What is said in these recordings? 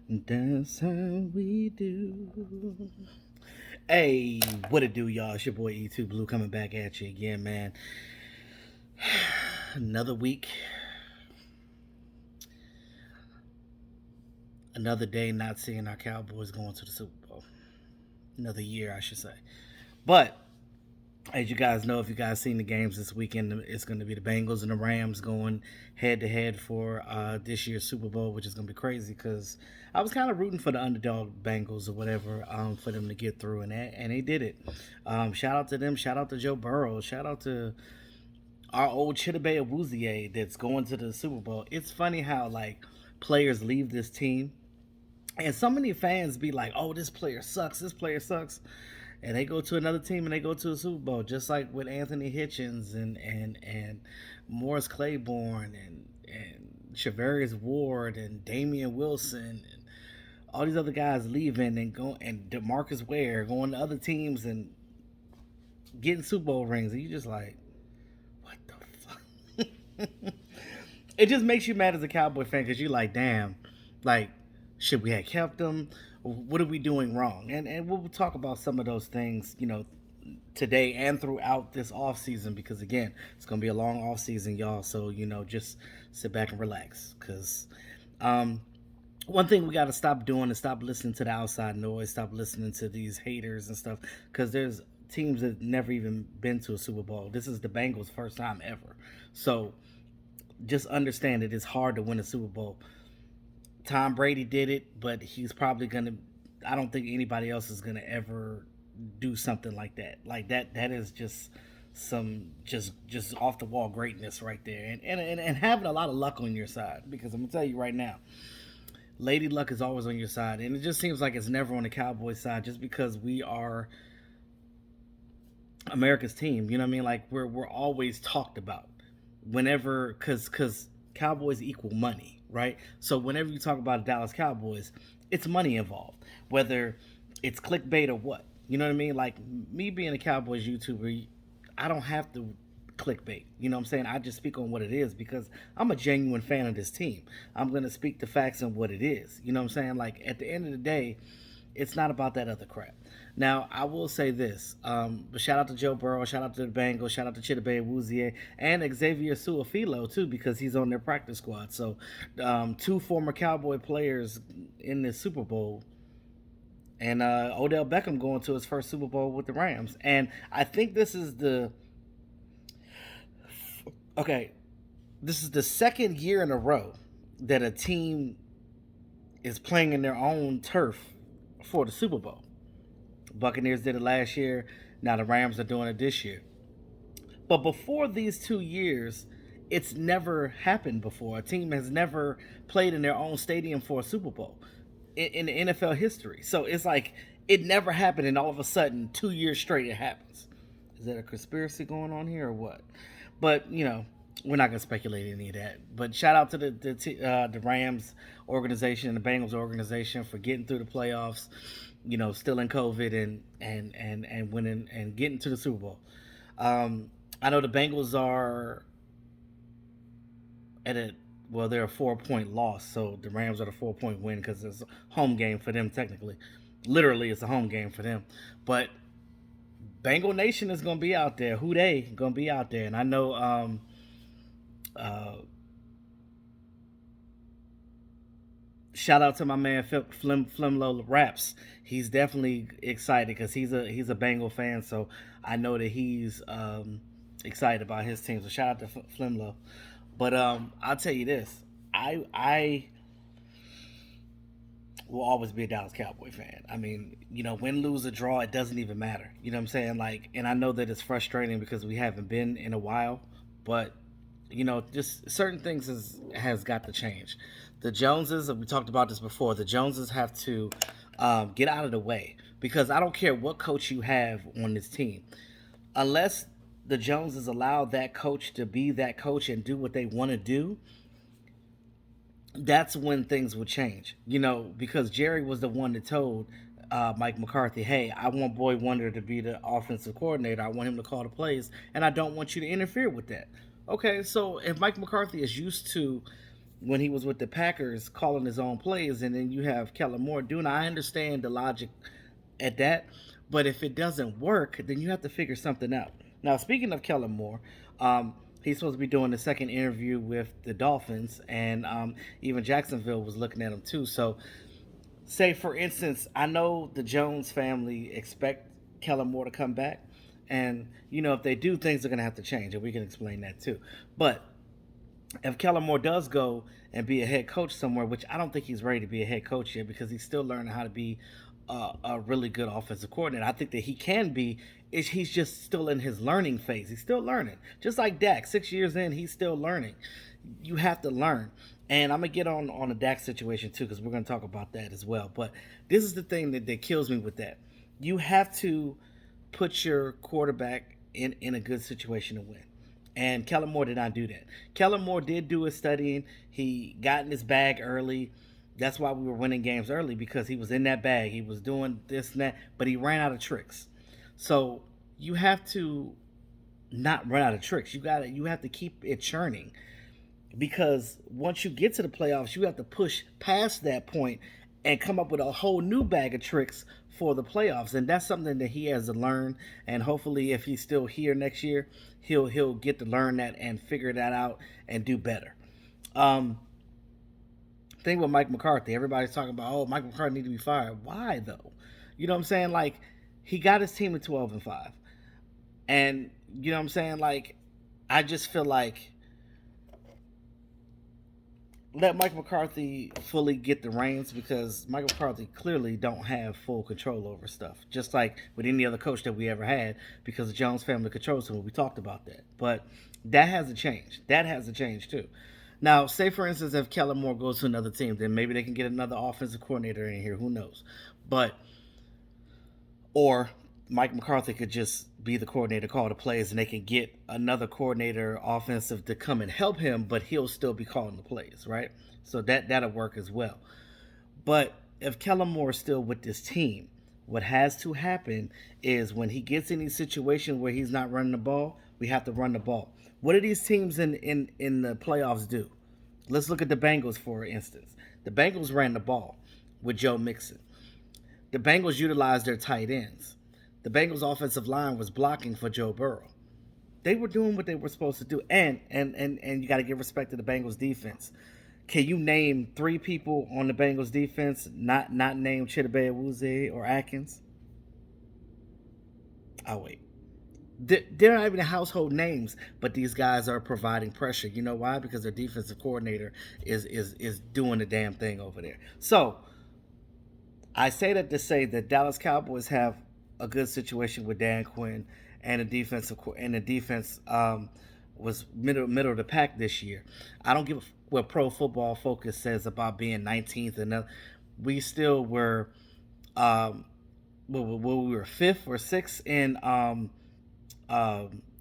That's how we do. Hey, what it do, y'all? It's your boy E2 Blue coming back at you again, man. Another week, another day not seeing our Cowboys going to the Super Bowl. Another year, I should say. But as you guys know, if you guys seen the games this weekend, it's going to be the Bengals and the Rams going head to head for this year's Super Bowl, which is going to be crazy because I was kind of rooting for the underdog Bengals or whatever for them to get through, and they did it. Shout out to them. Shout out to Joe Burrow. Shout out to our old Chidobe Awuzie that's going to the Super Bowl. It's funny how like players leave this team, and so many fans be like, "Oh, this player sucks. This player sucks." And they go to another team and they go to a Super Bowl, just like with Anthony Hitchens and Morris Claiborne and Shavarius Ward and Damian Wilson and all these other guys leaving and going and DeMarcus Ware going to other teams and getting Super Bowl rings, and you just like, what the fuck? It just makes you mad as a Cowboy fan because you're like, damn, like, should we have kept them? What are we doing wrong? And we'll talk about some of those things, today and throughout this off season because again, it's gonna be a long off season, y'all. So just sit back and relax because one thing we got to stop doing is stop listening to the outside noise, stop listening to these haters and stuff because there's teams that never even been to a Super Bowl. This is the Bengals' first time ever, so just understand that it's hard to win a Super Bowl. Tom Brady did it, but he's probably gonna. I don't think anybody else is gonna ever do something like that. Like that is just some just off the wall greatness right there, and having a lot of luck on your side because I'm gonna tell you right now, Lady Luck is always on your side, and it just seems like it's never on the Cowboys side just because we are America's team. You know what I mean? Like we're always talked about whenever because Cowboys equal money, right? So whenever you talk about Dallas Cowboys, it's money involved, whether it's clickbait or what. You know what I mean? Like me being a Cowboys YouTuber, I don't have to clickbait. You know what I'm saying? I just speak on what it is because I'm a genuine fan of this team. I'm gonna speak the facts and what it is. You know what I'm saying? Like at the end of the day, it's not about that other crap. Now, I will say this, but shout out to Joe Burrow, shout out to the Bengals, shout out to Chidobe Awuzie, and Xavier Suafilo, too, because he's on their practice squad. So, two former Cowboy players in the Super Bowl, and Odell Beckham going to his first Super Bowl with the Rams. And I think okay, this is the second year in a row that a team is playing in their own turf for the Super Bowl. Buccaneers did it last year. Now the Rams are doing it this year. But before these 2 years, it's never happened before. A team has never played in their own stadium for a Super Bowl in the NFL history. So it's like it never happened, and all of a sudden, 2 years straight, it happens. Is that a conspiracy going on here or what? But we're not gonna speculate any of that. But shout out to the Rams organization and the Bengals organization for getting through the playoffs. Still in COVID and winning and getting to the Super Bowl. I know the Bengals are at a they're a 4 point loss, so the Rams are the 4 point win because it's a home game for them technically. Literally, it's a home game for them. But Bengal Nation is gonna be out there. Who they gonna be out there? And I know uh, shout out to my man Flimlo Raps. He's definitely excited because he's a Bengal fan, so I know that he's excited about his team. So shout out to Flimlo. But I'll tell you this, I will always be a Dallas Cowboy fan. I mean, win, lose, or draw, it doesn't even matter. You know what I'm saying? Like, and I know that it's frustrating because we haven't been in a while, but just certain things has got to change. The Joneses, we talked about this before. The Joneses have to get out of the way because I don't care what coach you have on this team, unless the Joneses allow that coach to be that coach and do what they want to do. That's when things will change. Because Jerry was the one that told Mike McCarthy, "Hey, I want Boy Wonder to be the offensive coordinator. I want him to call the plays, and I don't want you to interfere with that." Okay, so if Mike McCarthy is used to when he was with the Packers calling his own plays, and then you have Kellen Moore doing. I understand the logic at that, but if it doesn't work, then you have to figure something out. Now, speaking of Kellen Moore, he's supposed to be doing the second interview with the Dolphins, and even Jacksonville was looking at him too. So, say for instance, I know the Jones family expect Kellen Moore to come back, and if they do, things are going to have to change, and we can explain that too. But if Kellen Moore does go and be a head coach somewhere, which I don't think he's ready to be a head coach yet because he's still learning how to be a really good offensive coordinator. I think that he can be. He's just still in his learning phase. He's still learning, just like Dak. 6 years in, he's still learning. You have to learn, and I'm gonna get on the Dak situation too because we're gonna talk about that as well. But this is the thing that kills me with that. You have to put your quarterback in a good situation to win. And Kellen Moore did not do that. Kellen Moore did do his studying. He got in his bag early. That's why we were winning games early, because he was in that bag. He was doing this and that, but he ran out of tricks. So you have to not run out of tricks. You have to keep it churning, because once you get to the playoffs, you have to push past that point and come up with a whole new bag of tricks for the playoffs. And that's something that he has to learn. And hopefully, if he's still here next year, he'll get to learn that and figure that out and do better. Thing with Mike McCarthy, everybody's talking about, oh, Mike McCarthy need to be fired. Why though? You know what I'm saying? Like, he got his team to 12-5, and you know what I'm saying? Like, I just feel like, let Mike McCarthy fully get the reins, because Mike McCarthy clearly don't have full control over stuff, just like with any other coach that we ever had, because the Jones family controls him. We talked about that, but that has to change. That has to change too. Now, say for instance, if Kellen Moore goes to another team, then maybe they can get another offensive coordinator in here. Who knows? But or Mike McCarthy could just be the coordinator, call the plays, and they can get another coordinator offensive to come and help him, but he'll still be calling the plays, right? So that'll work as well. But if Kellen Moore is still with this team, what has to happen is when he gets in these situations where he's not running the ball, we have to run the ball. What do these teams in the playoffs do? Let's look at the Bengals, for instance. The Bengals ran the ball with Joe Mixon. The Bengals utilized their tight ends. The Bengals' offensive line was blocking for Joe Burrow. They were doing what they were supposed to do. And you got to give respect to the Bengals defense. Can you name 3 people on the Bengals defense not named Chidobe Awuzie or Atkins? I'll wait. They're not even household names, but these guys are providing pressure. You know why? Because their defensive coordinator is doing the damn thing over there. So I say that to say that Dallas Cowboys have a good situation with Dan Quinn, and the defense was middle of the pack this year. I don't give a what Pro Football Focus says about being 19th, and we still were we were 5th or 6th in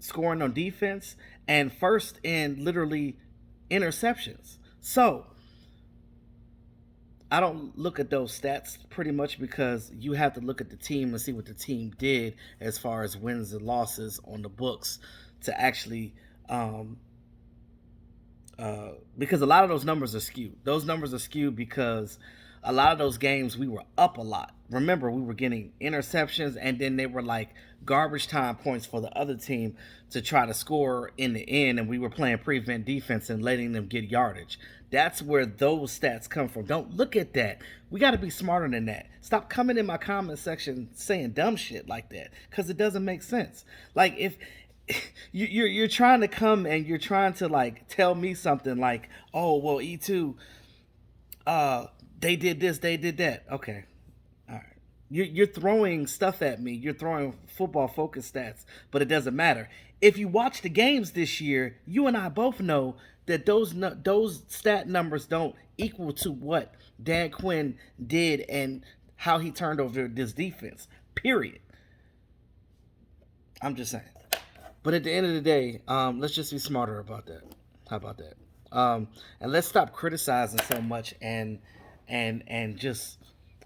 scoring on defense, and 1st in literally interceptions. So I don't look at those stats pretty much, because you have to look at the team and see what the team did as far as wins and losses on the books to actually because a lot of those numbers are skewed. Those numbers are skewed because a lot of those games we were up a lot. Remember, we were getting interceptions, and then they were like garbage time points for the other team to try to score in the end, and we were playing prevent defense and letting them get yardage. That's where those stats come from. Don't look at that. We got to be smarter than that. Stop coming in my comment section saying dumb shit like that, because it doesn't make sense. Like, if you're trying to come and you're trying to like tell me something like, oh well, E2 they did this, they did that. Okay. All right. You're throwing stuff at me. You're throwing football focus stats, but it doesn't matter. If you watch the games this year, you and I both know that those stat numbers don't equal to what Dan Quinn did and how he turned over this defense. Period. I'm just saying. But at the end of the day, let's just be smarter about that. How about that? And let's stop criticizing so much and just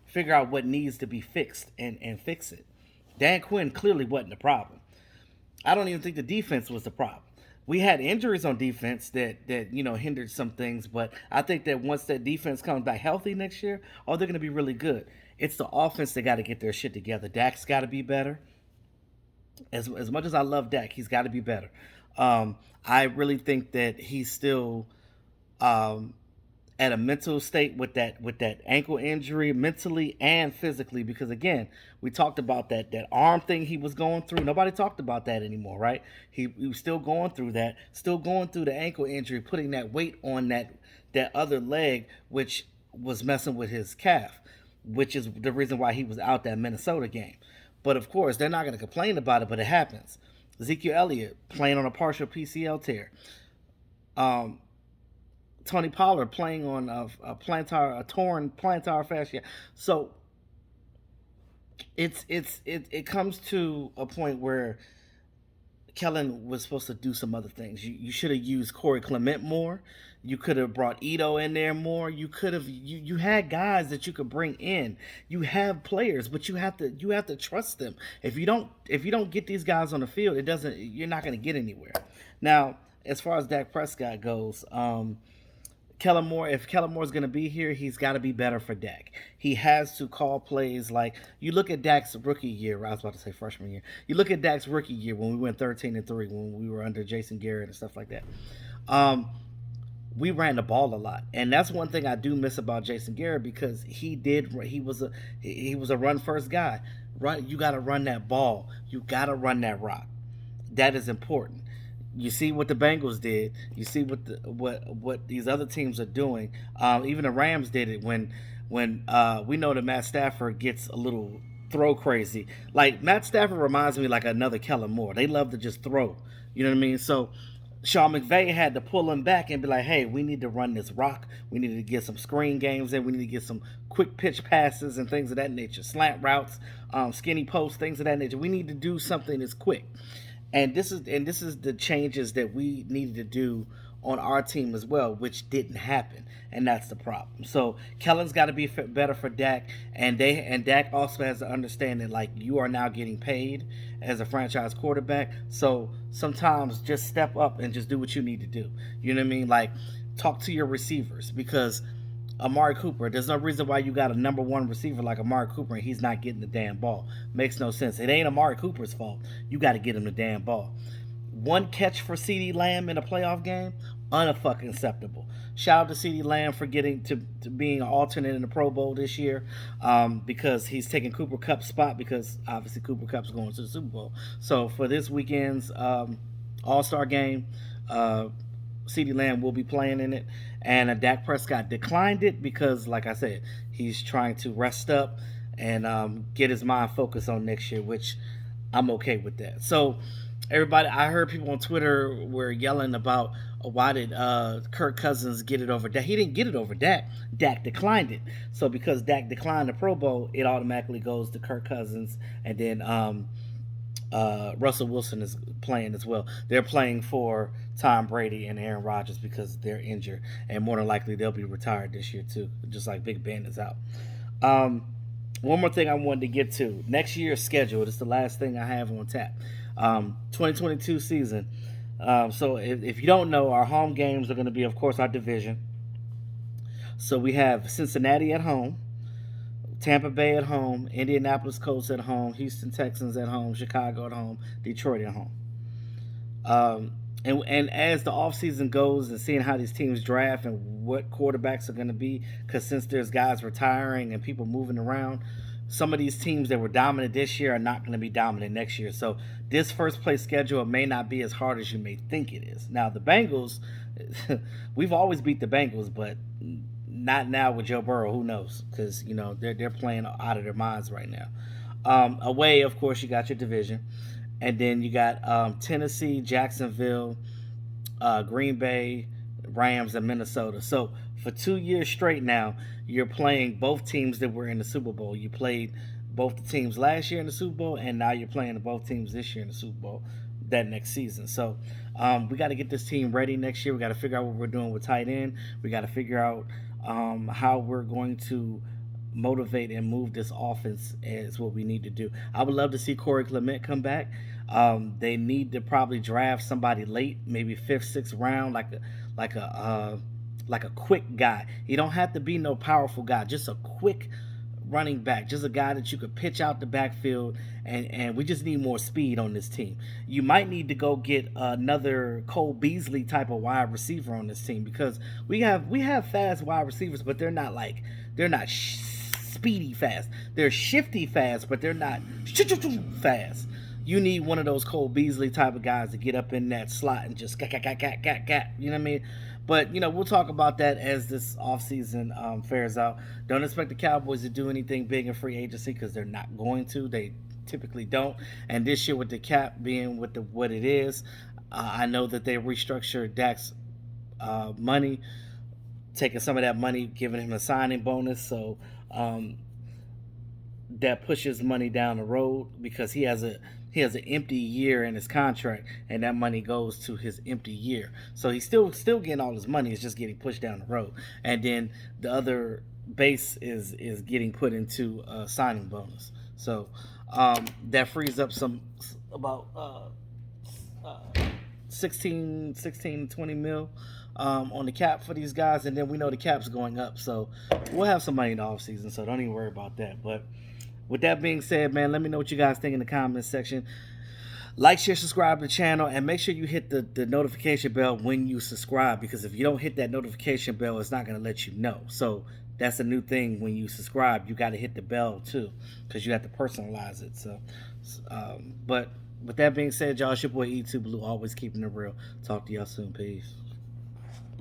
figure out what needs to be fixed and fix it. Dan Quinn clearly wasn't the problem. I don't even think the defense was the problem. we had injuries on defense that hindered some things, but I think that once that defense comes back healthy next year, oh, they're going to be really good. It's the offense that got to get their shit together. Dak's got to be better. As much as I love Dak, he's got to be better. I really think that he's still um, at a mental state with that ankle injury, mentally and physically. Because again, we talked about that arm thing he was going through. Nobody talked about that anymore, right? He was still going through that, still going through the ankle injury, putting that weight on that other leg, which was messing with his calf, which is the reason why he was out that Minnesota game. But of course, they're not going to complain about it, but it happens. Ezekiel Elliott playing on a partial PCL tear. Um, Tony Pollard playing on a torn plantar fascia. So it comes to a point where Kellen was supposed to do some other things. You should have used Corey Clement more. You could have brought Ito in there more. You had guys that you could bring in. You have players, but you have to trust them. If you don't get these guys on the field, you're not going to get anywhere. Now, as far as Dak Prescott goes, Kellen Moore, if Kellen Moore's going to be here, he's got to be better for Dak. He has to call plays like you look at Dak's rookie year. I was about to say freshman year. You look at Dak's rookie year when we went 13-3, when we were under Jason Garrett and stuff like that. Um, we ran the ball a lot, and that's one thing I do miss about Jason Garrett because he was a run first guy. You got to run that ball. You got to run that rock. That is important. You see what the Bengals did. You see what these other teams are doing. Even the Rams did it when we know that Matt Stafford gets a little throw crazy. Like Matt Stafford reminds me like another Kellen Moore. They love to just throw. You know what I mean? So Sean McVay had to pull him back and be like, "Hey, we need to run this rock. We need to get some screen games in. We need to get some quick pitch passes and things of that nature, slant routes, skinny posts, things of that nature. We need to do something that's quick." And this is the changes that we needed to do on our team as well, which didn't happen, and that's the problem. So Kellen's got to be better for Dak, and Dak also has to understand that like you are now getting paid as a franchise quarterback. So sometimes just step up and just do what you need to do. You know what I mean? Like talk to your receivers because Amari Cooper. There's no reason why you got a number one receiver like Amari Cooper and he's not getting the damn ball. Makes no sense. It ain't Amari Cooper's fault. You got to get him the damn ball. One catch for Ceedee Lamb in a playoff game, unfucking acceptable. Shout out to Ceedee Lamb for getting to being an alternate in the Pro Bowl this year because he's taking Cooper Kupp's spot because obviously Cooper Kupp's going to the Super Bowl. So for this weekend's All-Star game, Ceedee Lamb will be playing in it. And Dak Prescott declined it because, like I said, he's trying to rest up and get his mind focused on next year, which I'm okay with that. So, everybody, I heard people on Twitter were yelling about why did Kirk Cousins get it over Dak? He didn't get it over Dak. Dak declined it. So, because Dak declined the Pro Bowl, it automatically goes to Kirk Cousins, and then Russell Wilson is playing as well. They're playing for Tom Brady and Aaron Rodgers because they're injured, and more than likely they'll be retired this year too, just like Big Ben is out. Um, One more thing I wanted to get to next year's schedule. This is the last thing I have on tap. 2022 season. So if you don't know, our home games are going to be, of course, our division. So we have Cincinnati at home, Tampa Bay at home, Indianapolis Colts at home, Houston Texans at home, Chicago at home, Detroit at home. And as the offseason goes and seeing how these teams draft and what quarterbacks are going to be, because since there's guys retiring and people moving around, some of these teams that were dominant this year are not going to be dominant next year. So this first place schedule may not be as hard as you may think it is. Now, the Bengals, we've always beat the Bengals, but not now with Joe Burrow. Who knows? Because, they're playing out of their minds right now. Away, of course, you got your division. And then you got Tennessee, Jacksonville, Green Bay, Rams, and Minnesota. So for 2 years straight now, you're playing both teams that were in the Super Bowl. You played both the teams last year in the Super Bowl, and now you're playing both teams this year in the Super Bowl that next season. So we got to get this team ready next year. We got to figure out what we're doing with tight end. We got to figure out how we're going to motivate and move this offense is what we need to do. I would love to see Corey Clement come back. They need to probably draft somebody late, maybe fifth, sixth round, like a like a quick guy. He don't have to be no powerful guy, just a quick running back, just a guy that you could pitch out the backfield, and we just need more speed on this team. You might need to go get another Cole Beasley type of wide receiver on this team because we have fast wide receivers, but they're not speedy fast. They're shifty fast, but they're not fast. You need one of those Cole Beasley type of guys to get up in that slot and just cat. You know what I mean? But we'll talk about that as this offseason fares out. Don't expect the Cowboys to do anything big in free agency because they're not going to. They typically don't. And this year with the cap being with what it is, I know that they restructured Dak's money, taking some of that money, giving him a signing bonus. So that pushes money down the road because he has an empty year in his contract, and that money goes to his empty year. So he's still getting all his money. It's just getting pushed down the road, and then the other base is getting put into a signing bonus. So that frees up some about 16 20 mil on the cap for these guys, and then we know the cap's going up, so we'll have some money in the offseason, so don't even worry about that. But with that being said, man, let me know what you guys think in the comments section. Like, share, subscribe to the channel, and make sure you hit the notification bell when you subscribe, because if you don't hit that notification bell, it's not going to let you know. So that's a new thing. When you subscribe, you got to hit the bell too, because you have to personalize it. So but with that being said, y'all, it's your boy E2 Blue, always keeping it real. Talk to y'all soon. Peace.